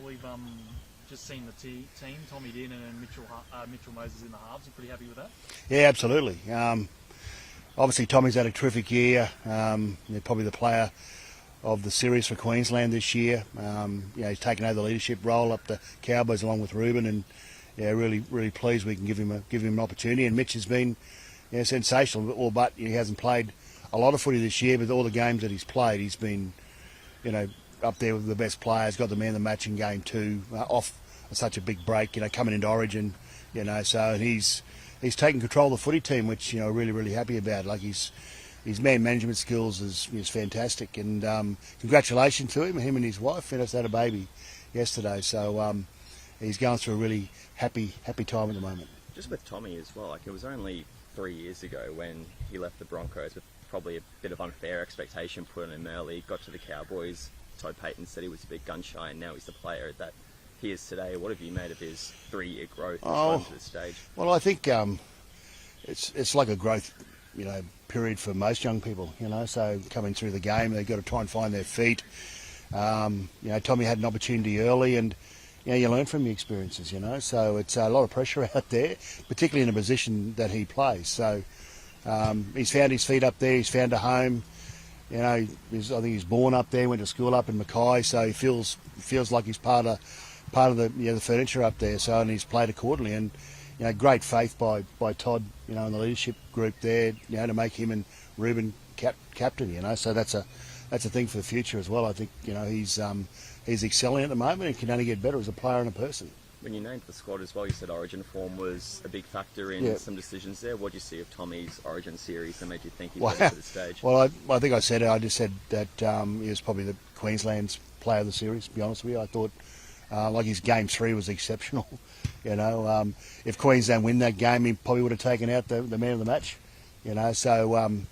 We've just seen the team, Tommy Dearden and Mitchell Moses in the halves. You pretty happy with that? Yeah, absolutely. Obviously, Tommy's had a terrific year. Probably the player of the series for Queensland this year. He's taken over the leadership role up the Cowboys along with Ruben, and really pleased we can give him an opportunity. And Mitch has been sensational, but he hasn't played a lot of footy this year. But all the games that he's played, he's been up there with the best players. Got the man of the match in game 2 off such a big break. Coming into Origin, so he's taken control of the footy team, which really happy about. Like his man management skills is fantastic, and congratulations to him and his wife. Just had a baby yesterday, so he's going through a really happy time at the moment. Just with Tommy as well, it was only 3 years ago when he left the Broncos with probably a bit of unfair expectation put on him early. Got to the Cowboys, Todd Payton said he was a bit gun shy, and now he's the player that he is today. What have you made of his 3-year growth to this stage? Well, I think it's like a growth period for most young people. So coming through the game, they've got to try and find their feet. Tommy had an opportunity early, and you learn from your experiences. So it's a lot of pressure out there, particularly in a position that he plays. So he's found his feet up there. He's found a home. I think he's born up there, went to school up in Mackay, so he feels like he's part of the furniture up there. So, and he's played accordingly, and great faith by Todd, in the leadership group there, to make him and Ruben captain. So that's a thing for the future as well. I think he's excelling at the moment and can only get better as a player and a person. When you named the squad as well, you said Origin form was a big factor in some decisions there. What do you see of Tommy's Origin series that made you think he's ready for the stage? Well, I think I just said that he was probably the Queensland's player of the series, to be honest with you. I thought his game 3 was exceptional. If Queensland win that game, he probably would have taken out the man of the match. So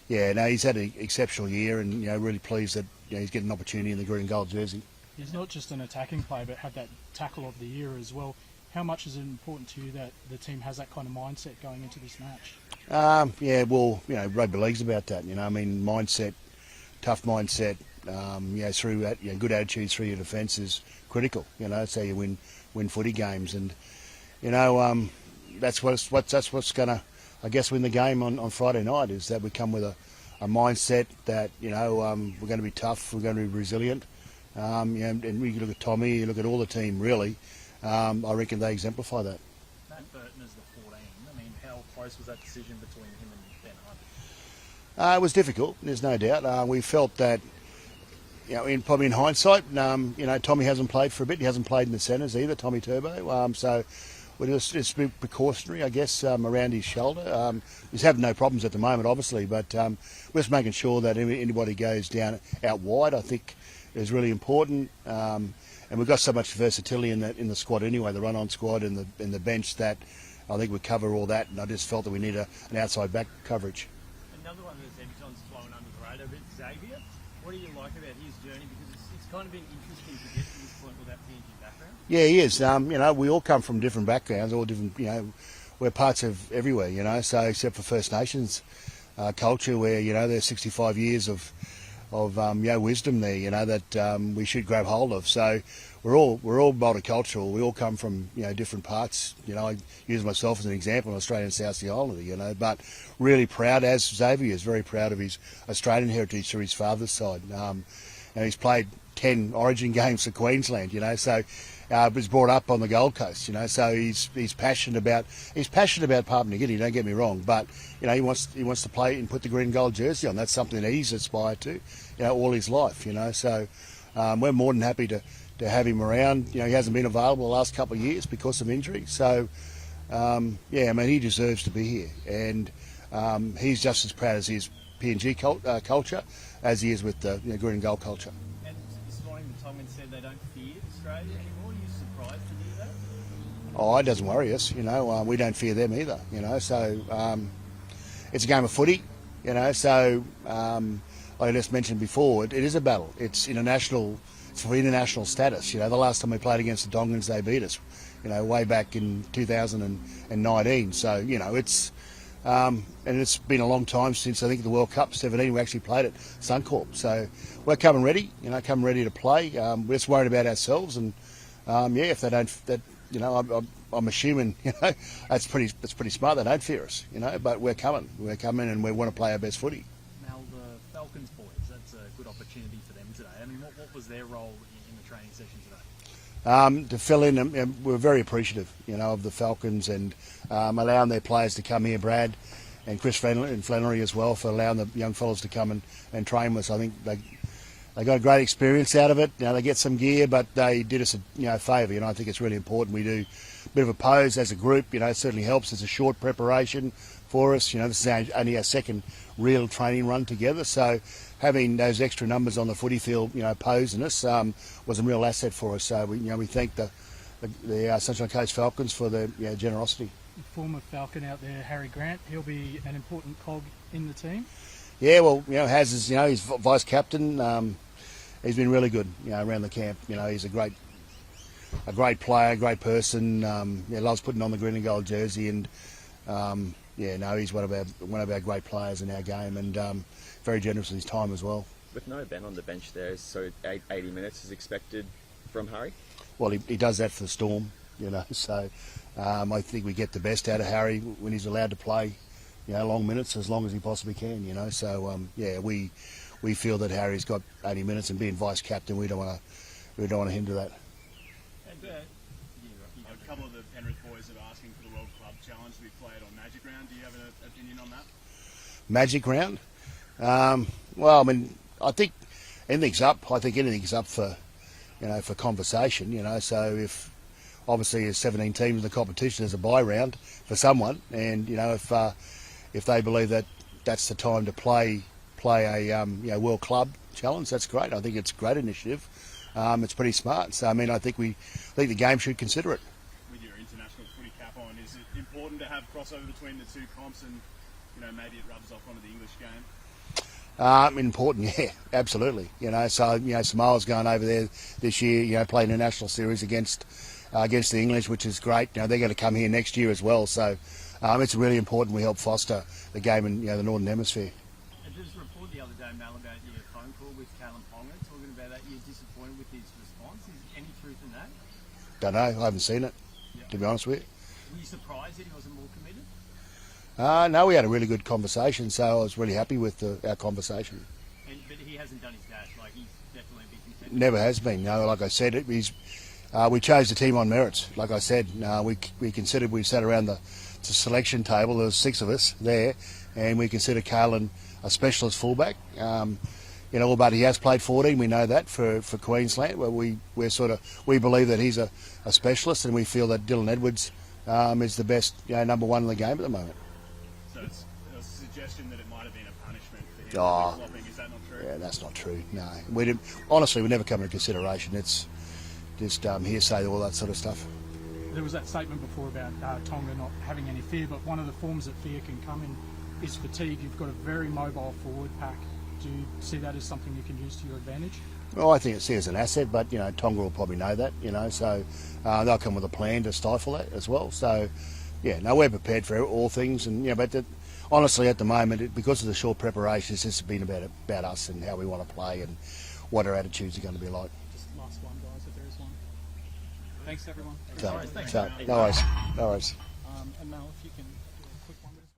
he's had an exceptional year, and really pleased that he's getting an opportunity in the green and gold jersey. He's not just an attacking player, but had that tackle of the year as well. How much is it important to you that the team has that kind of mindset going into this match? Rugby league's about that. Mindset, tough mindset, through that, good attitude through your defence is critical. That's how you win footy games, and that's what's going to, I guess, win the game on Friday night. Is that we come with a mindset that we're going to be tough, we're going to be resilient. And you look at Tommy, you look at all the team, really, I reckon they exemplify that. Matt Burton is the 14. How close was that decision between him and Ben Hunt? It was difficult, there's no doubt. We felt that, probably in hindsight, Tommy hasn't played for a bit. He hasn't played in the centres either, Tommy Turbo. So it's a bit precautionary, I guess, around his shoulder. He's having no problems at the moment, obviously, but we're just making sure that anybody goes down out wide, I think, is really important, and we've got so much versatility in the squad anyway, the run-on squad and the bench, that I think we cover all that. And I just felt that we need an outside back coverage. Another one of the debutants flowing under the radar a bit, Xavier. What do you like about his journey? Because it's kind of been interesting to get to this point with that PNG background. Yeah, he is. We all come from different backgrounds, all different. We're parts of everywhere. So except for First Nations culture, where there's 65 years of wisdom there, that we should grab hold of. So we're all multicultural. We all come from different parts. I use myself as an example, an Australian South Sea Islander. But really proud, as Xavier is very proud of his Australian heritage through his father's side. And he's played 10 Origin games for Queensland. So was brought up on the Gold Coast. So he's passionate about Papua New Guinea. Don't get me wrong, but he wants to play and put the green and gold jersey on. That's something that he's aspired to, all his life. So we're more than happy to have him around. He hasn't been available the last couple of years because of injury. So he deserves to be here, and he's just as proud as his PNG culture as he is with the green and gold culture. And this morning the Tongans said they don't fear Australia anymore. Are you surprised to hear that? Oh, it doesn't worry us. We don't fear them either. So it's a game of footy. So like I just mentioned before, it is a battle. It's international. It's for international status. The last time we played against the Tongans, they beat us. Way back in 2019. So it's and it's been a long time since I think the World Cup 17 we actually played at Suncorp. So we're coming ready. Coming ready to play. We're just worried about ourselves and yeah, if they don't, I'm assuming, that's pretty smart. They don't fear us, but we're coming, and we want to play our best footy. Now the Falcons boys, that's a good opportunity for them today. I mean, what was their role in the training session today? To fill in, and we're very appreciative, of the Falcons and allowing their players to come here, Brad and Chris Flannery as well, for allowing the young fellas to come and train with us. I think they got a great experience out of it. They get some gear, but they did us a favour. I think it's really important we do a bit of a pose as a group. It certainly helps. It's a short preparation for us. This is only our second real training run together, so having those extra numbers on the footy field, posing us, was a real asset for us. So we thank the Sunshine Coast Falcons for their generosity. Former Falcon out there, Harry Grant, he'll be an important cog in the team. Yeah, well, Haz is, he's vice captain. He's been really good, around the camp. He's a great player, great person. Loves putting on the green and gold jersey, and he's one of our great players in our game, and very generous with his time as well. With no Ben on the bench there, so 80 minutes is expected from Harry? Well, he does that for the Storm, so I think we get the best out of Harry when he's allowed to play, long minutes, as long as he possibly can, so we feel that Harry's got 80 minutes, and being vice captain, we don't want to hinder that. And a couple of the Penrith boys are asking for the World Club Challenge to be played on Magic Round. Do you have an opinion on that? Magic Round? Well, I mean, I think anything's up. I think anything's up for, for conversation. So if obviously there's 17 teams in the competition, there's a bye round for someone, and if they believe that that's the time to play a World Club Challenge, that's great. I think it's a great initiative. It's pretty smart. So I mean, I think the game should consider it. With your international footy cap on, is it important to have crossover between the two comps, and maybe it rubs off onto the English game? Important, yeah, absolutely. So Samoa's going over there this year, playing a national series against the English, which is great. They're going to come here next year as well. So it's really important we help foster the game in the Northern Hemisphere. And there's a report the other day, Mal, about your phone call with Ponga, talking about that you're disappointed with his response. Is any truth in that? Don't know. I haven't seen it, to be honest with you. Were you surprised that he wasn't more committed? No, we had a really good conversation, so I was really happy with our conversation. But he hasn't done his dash, he's definitely a big contender. Never has been. No, like I said, we chose the team on merits. Like I said, we considered, we sat around the selection table. There was 6 of us there, and we considered Carlin a specialist fullback. But he has played 14. We know that for Queensland. Where we believe that he's a specialist, and we feel that Dylan Edwards is the best number 1 in the game at the moment. So it's a suggestion that it might have been a punishment for him flopping. Is that not true? Yeah, that's not true. No, we didn't. Honestly, we never come into consideration. It's just hearsay, all that sort of stuff. There was that statement before about Tonga not having any fear, but one of the forms that fear can come in is fatigue. You've got a very mobile forward pack. Do you see that as something you can use to your advantage? Well, I think it's seen as an asset, but Tonga will probably know that. So they'll come with a plan to stifle that as well. So we're prepared for all things, and honestly, at the moment, because of the short preparation, it's just been about us and how we want to play and what our attitudes are going to be like. Just last one, guys, if there is one. Thanks, everyone. No worries. And Mel, if you can